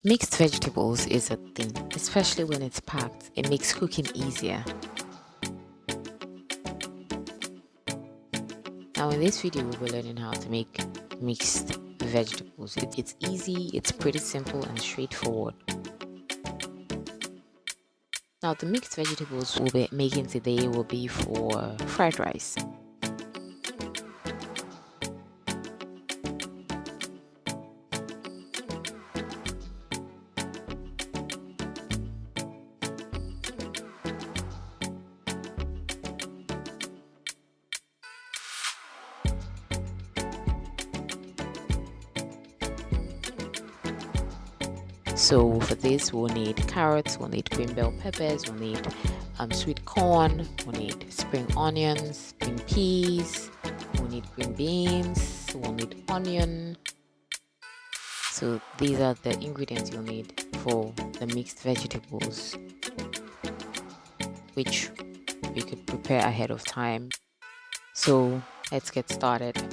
Mixed vegetables is a thing, especially when it's packed. It makes cooking easier. Now, in this video, we'll be learning how to make mixed vegetables. It's easy, it's pretty simple and straightforward. Now, the mixed vegetables we'll be making today will be for fried rice. So for this, we'll need carrots, we'll need green bell peppers, we'll need sweet corn, we'll need spring onions, green peas, we'll need green beans, we'll need onion. So these are the ingredients you'll need for the mixed vegetables, which we could prepare ahead of time. So let's get started.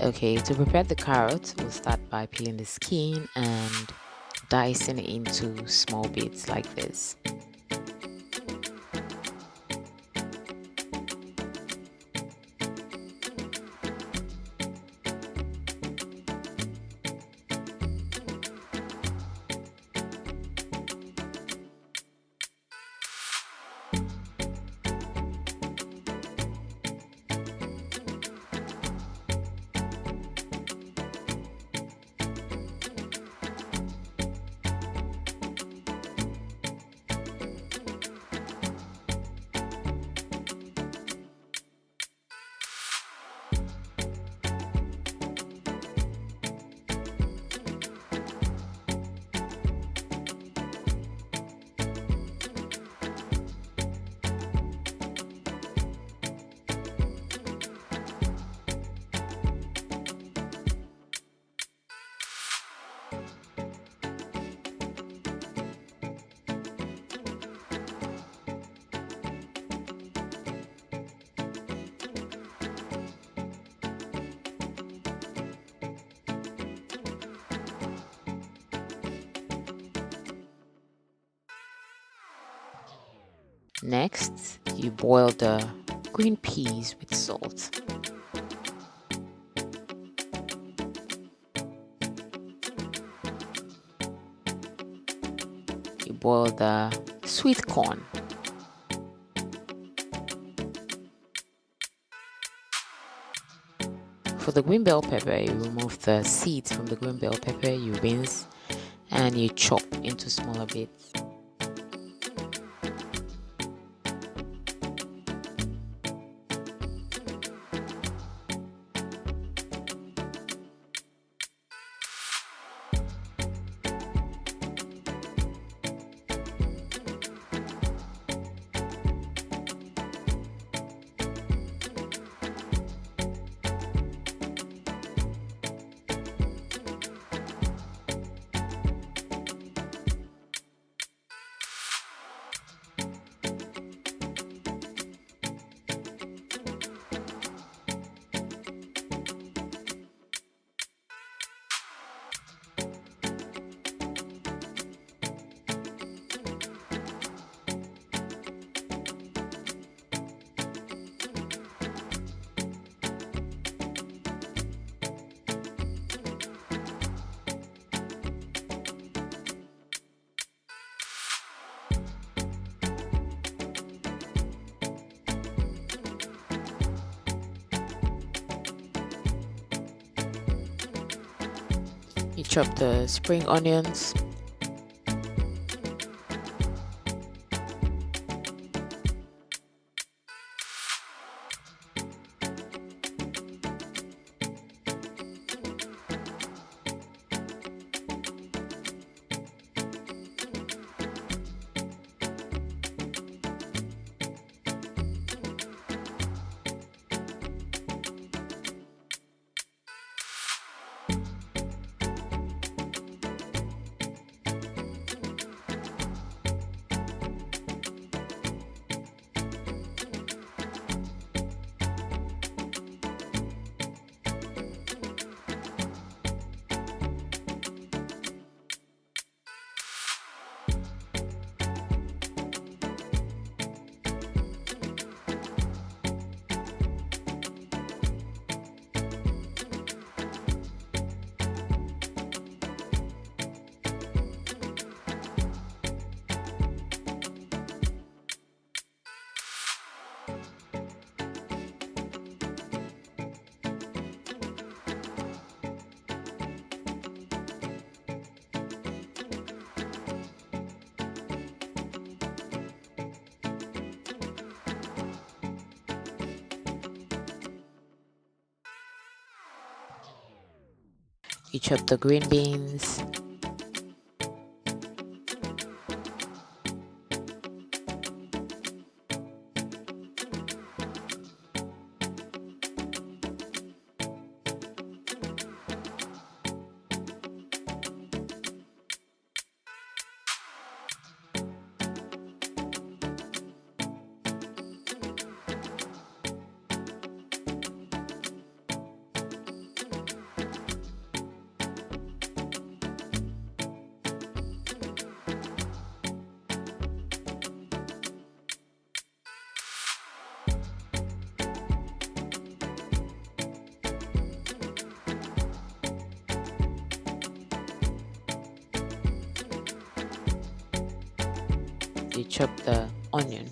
Okay, to prepare the carrot, we'll start by peeling the skin and dicing it into small bits like this. Next, you boil the green peas with salt. You boil the sweet corn. For the green bell pepper, you remove the seeds from the green bell pepper, you rinse and you chop into smaller bits. You chop the spring onions. You chop the green beans. You chop the onion.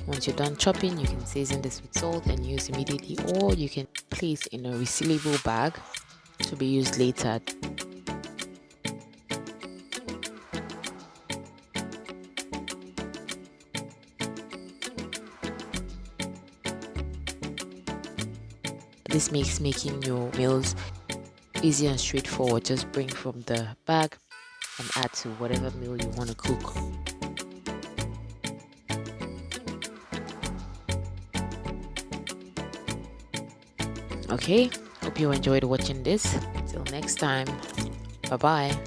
Once you're done chopping, you can season this with salt and use immediately, or you can place in a resealable bag to be used later. This makes making your meals easy and straightforward. Just bring from the bag and add to whatever meal you want to cook. Okay, hope you enjoyed watching this. Till next time, bye bye.